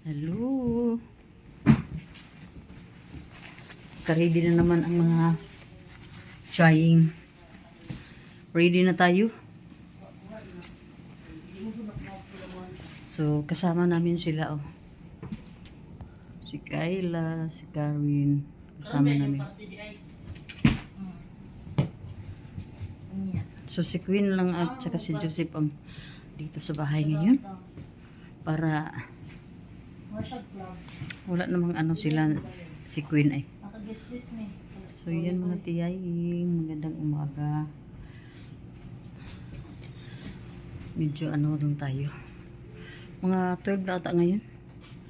Hello. Ready na naman ang mga trying. Ready na tayo. So, kasama namin sila, oh. Si Kayla, si Karin. Kasama namin. So, si Queen lang at saka si Joseph ang dito sa bahay ngayon. Para wala namang ano sila, si Queen ay. So, yan mga tiyaying. Magandang umaga. Medyo ano lang tayo. Mga 12 na ata ngayon.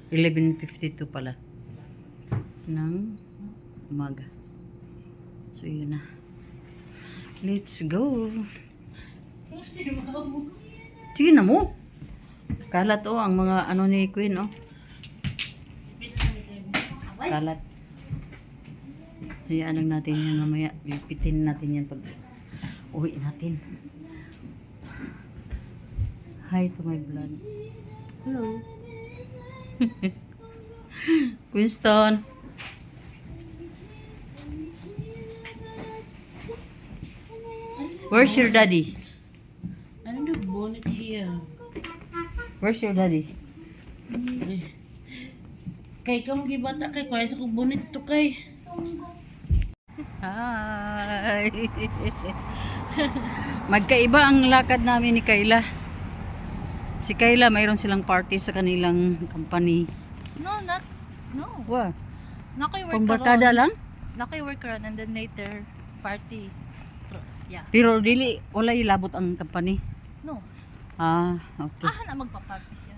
11:52 pala. Ng umaga. So, yun na. Let's go. Sige na mo. Kalat oh, ang mga ano ni Queen oh. Kalat. Hayaan lang natin yan mamaya. Lipitin natin yan pag uwi natin. Hi to my blood. Hello. Winston. Where's your daddy? I don't have bonnet here. Where's your daddy? Kay kamo gibata kay kuya sa kong bonnet to kay. Hi. Magkaiba ang lakad namin ni Kayla. Si Kayla, mayroon silang party sa kanilang company. No. Wow. Nakoy work Pambarkada lang? Nakoy work karon and then later party. Yeah. Pero dili, wala ilabot ang company. No. Ah, okay. Na magpa-party siya.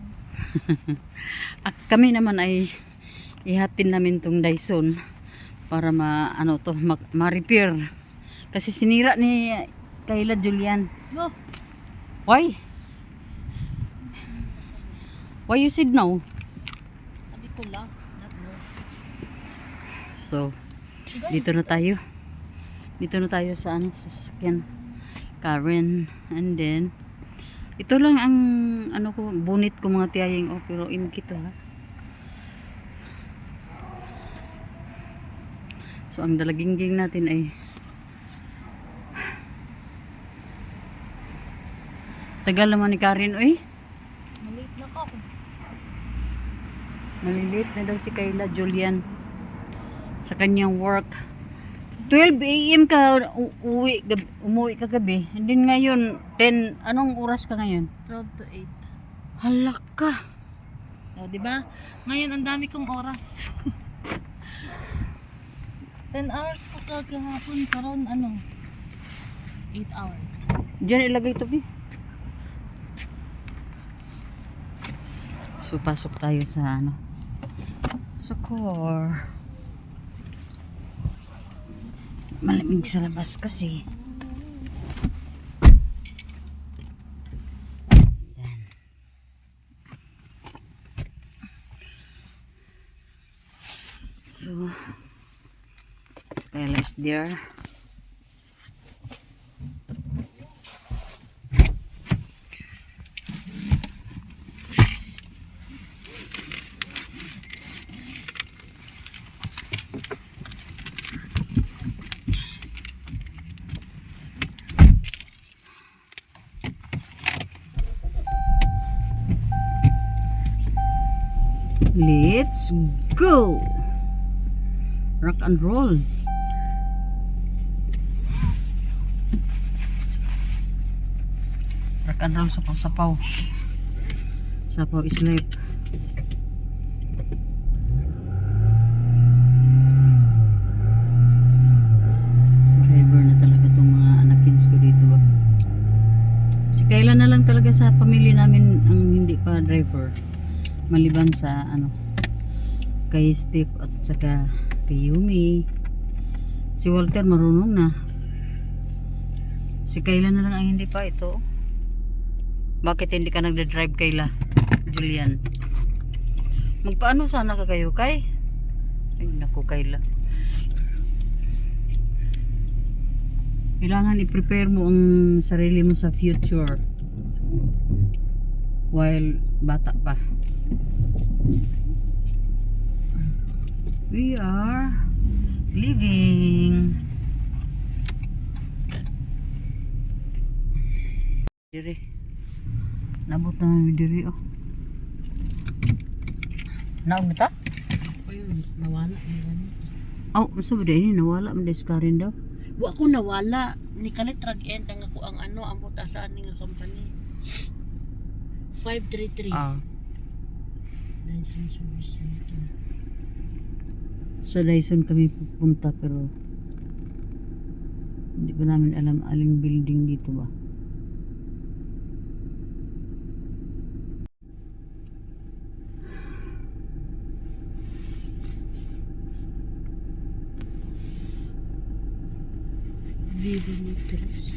At kami naman ay ihatin namin tong Dyson para ma-repair. Kasi sinira ni Kayla Julian. No. Why? Why you said no? Sabi ko lang. Not no. So, dito na tayo. Dito na tayo sa sa sasakyan. Karen. And then, ito lang ang bonnet ko mga tiyaying. Oh, pero imikit to ha. So, ang dalagingging natin ay tagal naman ni Karen, oy. Maliit na ka ako. Maliliit na daw si Kayla Julian sa kanyang work. 12 AM ka umuwi ka gabi. And then ngayon 10, anong oras ka ngayon? 12 to 8. Halak ka. O, di ba? Ngayon ang dami kong oras. 10 hours ko kagahapon karon 8 hours. Diyan ilagay ito, Bi. So, pasok tayo sa sa core. Malamig sa labas kasi. Yan. So, Kayla's there. Let's go! Rock and roll. Rock and roll, sapaw-sapaw. Sapaw is life. Driver na talaga itong mga anakins ko dito. Si Kayla na lang talaga sa pamilya namin ang hindi pa driver. Maliban sa kay Steve at saka kay Yumi. Si Walter marunong na. Si Kayla na lang ang hindi pa. Ito. Bakit hindi ka nagda-drive, Kayla Julian? Magpaano sana ka kayo, Kay? Ay naku, Kayla. Kailangan i-prepare mo ang sarili mo sa future while bata pa. We are leaving. Diri. Nabot naman yung diri oh. Naon ba ta? Ayun, nawala. Oh, masa ba ini nawala man diskarin daw? Wa ko nawala. Ni kalit rag-end ang ako ang ano, ang butasaan ni nga company. 533. Ah. License Service Center. Sa Dyson kami pupunta pero hindi pa namin alam aling building dito ba. Vivo Metros.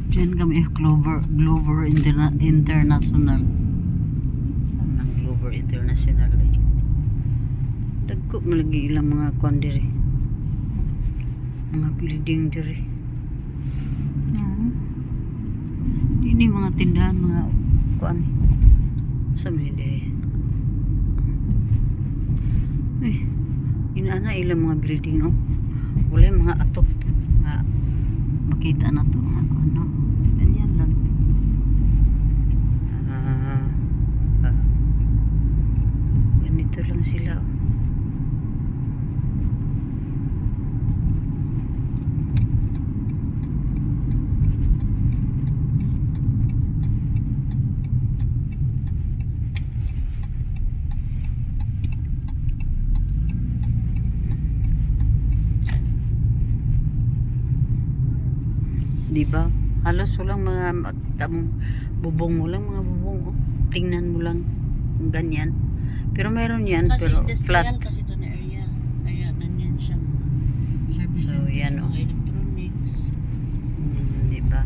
Diyan kami Glover International. Saan ang Glover International eh? Dagko malagi ilang mga kuan diri. Mga building diri. Ini mga tindahan, mga kuan. Sa man diri. Inaana ilang mga building no. Wala mga atop. Makita na to ano. Ganyan lang. Ganito lang sila. Diba? Halos walang mga bubong, walang mga bubong. Oh. Tingnan mo lang ganyan. Pero meron yan, Kasi pero industrial flat. kasi ito na area. Kaya ganyan siya. Service So, centers, yan, oh. mga electronics. Diba?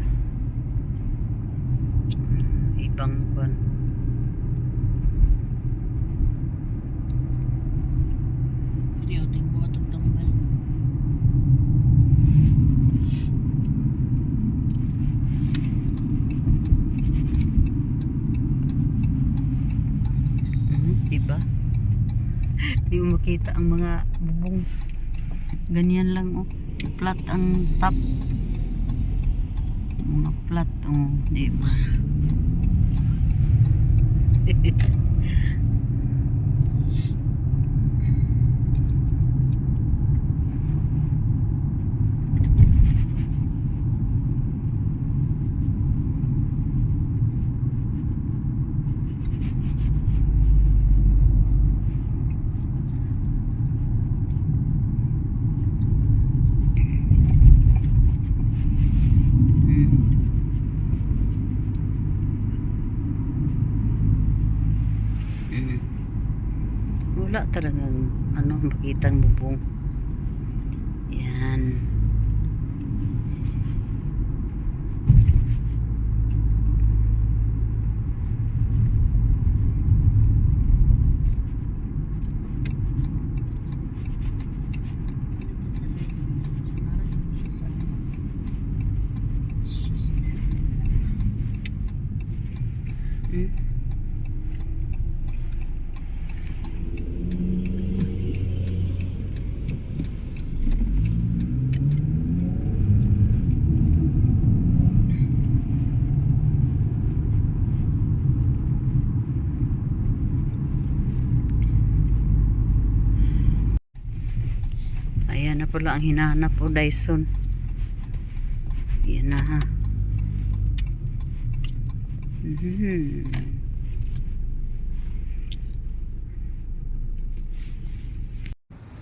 Ibang kon. Hindi ako tingbuhat ang tambal. Diba? Hindi mo makita ang mga bubong. Ganyan lang oh. Flat ang top. Mga flat oh. Diba? Wala talagang ano makitang bubong. Yan. Ayan na pala ang hinahanap po, Dyson. Yan na ha.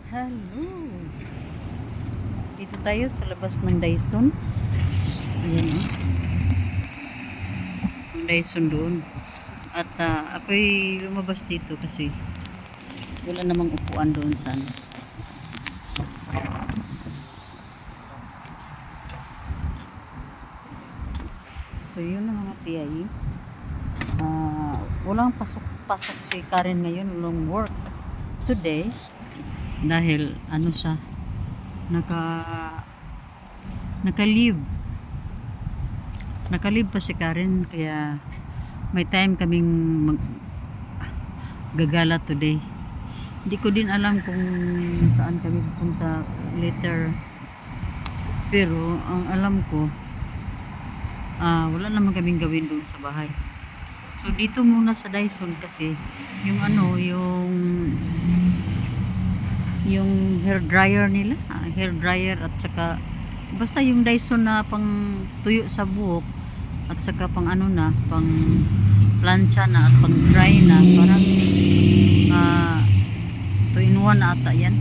Hello. Dito tayo sa labas ng Dyson. Ayan o. Ang Dyson doon. At ako'y lumabas dito kasi wala namang upuan doon sana. So yun ang mga PIE. Walang pasok si Karen ngayon, walang work today dahil ano siya, naka-leave pa si Karen, kaya may time kaming gagala today. Hindi ko din alam kung saan kami pupunta later, pero ang alam ko wala naman kaming gawin doon sa bahay. So dito muna sa Dyson kasi yung ano, yung hair dryer nila, hair dryer at saka basta yung Dyson na pang tuyo sa buhok at saka pang ano na, pang plancha na at pang dry na, parang 2-in-1 na ata yan,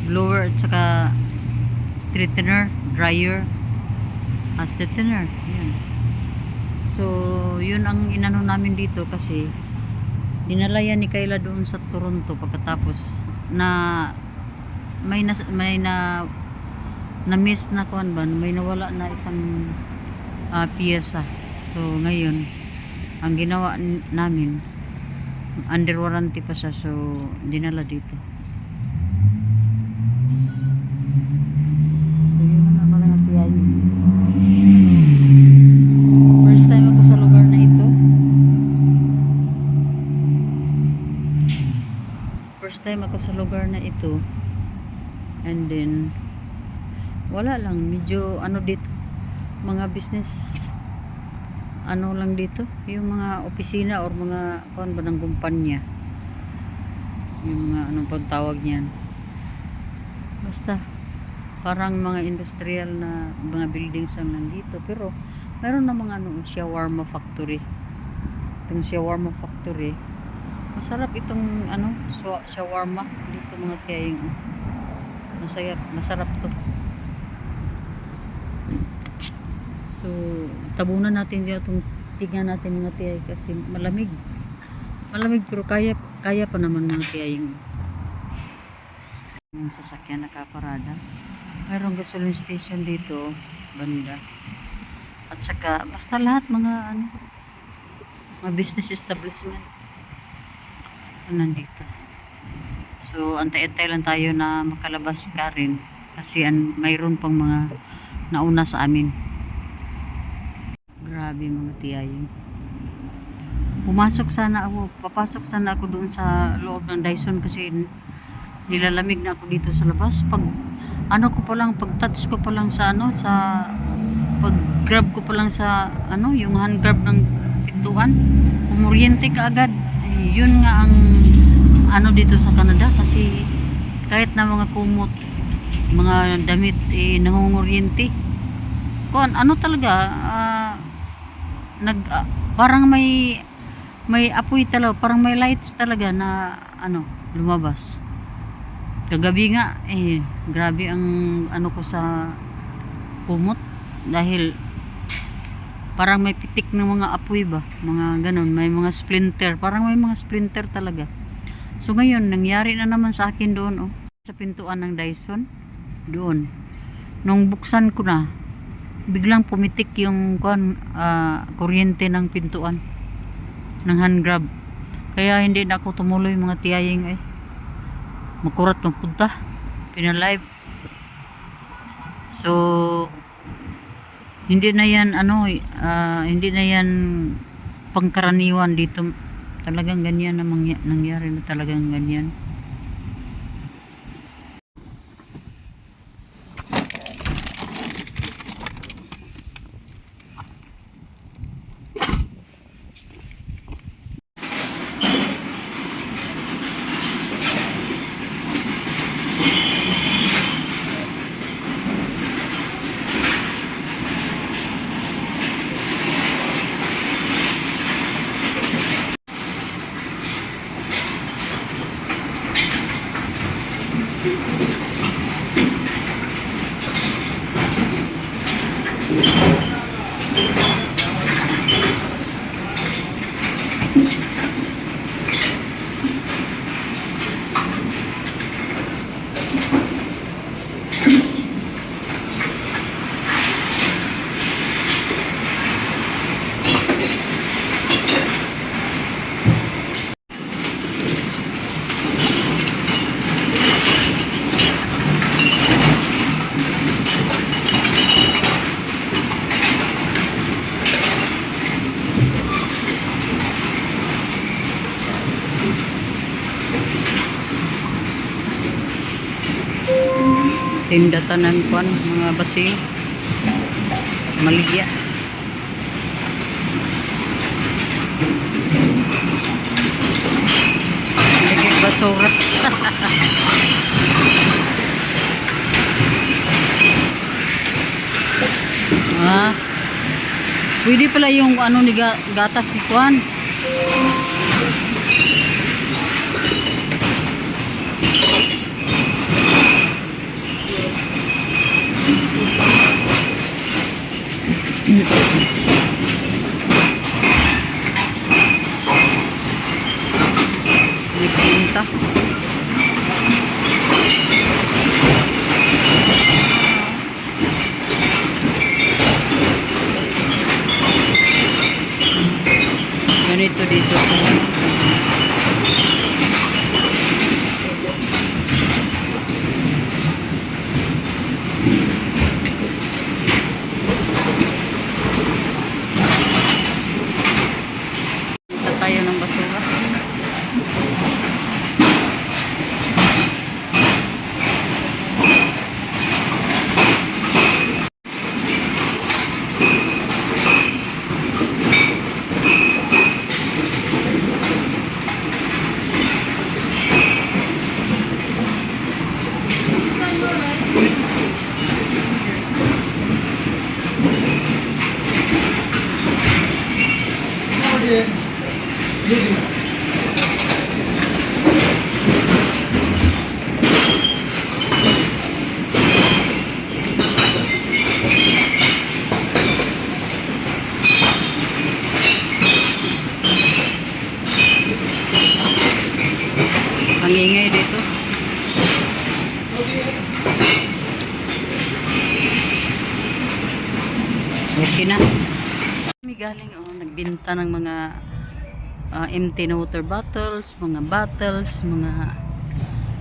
blower at saka straightener, dryer, straightener, yan. So yun ang inano namin dito kasi dinala yan ni Kayla doon sa Toronto pagkatapos na may na miss na kuan ba, may nawala na isang piyesa. So ngayon ang ginawa namin, under warranty pa siya, so dinala dito. So yun na mga PIE. First time ako sa lugar na ito. First time ako sa lugar na ito. And then wala lang, medyo ano dito, mga business ano lang dito, yung mga opisina or mga kuan ba ng kumpanya, yung mga anong pagtawag niyan, basta parang mga industrial na mga buildings ang nandito, pero meron na mga ano, shawarma factory. Itong shawarma factory, masarap itong ano, shawarma dito mga tiyaying, masarap to. So tabunan natin dito, itong tignan natin mga tiyay kasi malamig pero kaya pa naman mga tiyaying. Yung sasakyan nakaparada, mayroong gasoline station dito banda, at saka basta lahat mga ano, mga business establishment nandito. So antay-antay lang tayo na makalabas ka rin kasi mayroon pang mga nauna sa amin. Grabe mga tiyay. Papasok sana ako doon sa loob ng Dyson kasi nilalamig na ako dito sa labas. Pag touch ko pa lang sa ano, pag grab ko pa lang sa ano, yung hand grab ng pintuan, kumuryente ka agad. Yun nga ang ano dito sa Canada kasi kahit na mga kumot, mga damit nangunguryente. Ano talaga, parang may apoy talaga, parang may lights talaga na ano, lumabas. Kagabi nga grabe ang ano ko sa kumot dahil parang may pitik ng mga apoy ba, mga ganun, may mga splinter, parang may mga splinter talaga. So ngayon nangyari na naman sa akin doon sa pintuan ng Dyson doon. Nung buksan ko na, biglang pumitik yung kuryente ng pintuan ng hand grab, kaya hindi na ako tumuloy mga tiyaying makurat magpunta pinalive. So hindi na yan hindi na yan pangkaraniwan dito, talagang ganyan na nangyari na talagang ganyan. Tindatan ng kwan, mga basiyo. Maligya. Ligit basura. Ah, pwede pala yung ano ni gatas si Kwan. May pinta. Ganito dito. Punta tayo ng basura. Ang ingay dito. Okay na. May galing nagbinta ng mga empty na water bottles, mga mga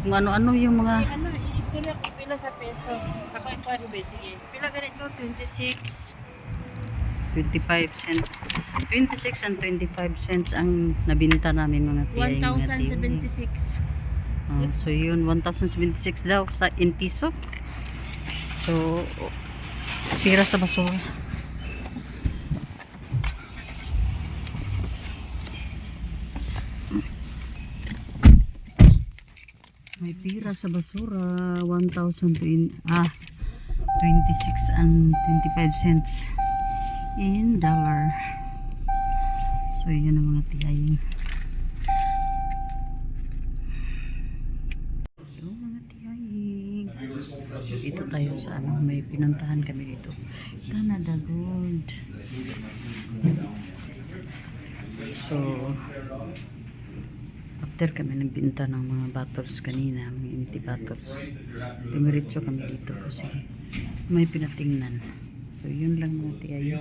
kung ano-ano yung mga Ano, istorya ko pila sa peso. Ako ay pari ba? Sige. Pila ganito? 26. 25 cents. 26 and 25 cents ang nabinta namin mga tiyay. 1,076. So yun, 1,076 daw sa in piso. So, pira sa basura. May pira sa basura, 26 and 25 cents in dollar. So yun ang mga tiyay. Yung mga tiyay. Dito tayo sa ano, may pinuntahan kami dito. Canada Gold. So, after kami nagbinta ng mga bottles kanina, mga empty bottles, dumiretso kami dito kasi may pinatingnan. So, yun lang mga tiyay.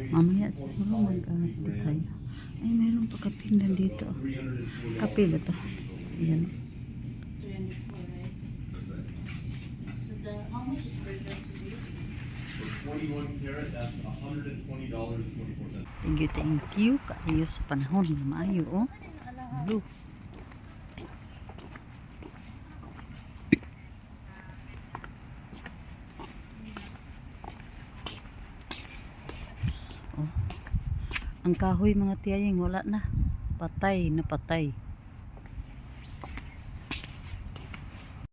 Mamaya siguro mag-ahati tayo. Ay, mayroon pa kapinggan dito. Kape ba ito? Ayan. How much is burger today? 21 carat, that's $120.24. Thank you. Kaayo sa panahon na maayo, oh. Blue. Oh. Ang kahoy mga tiyaying wala na. Patay na patay.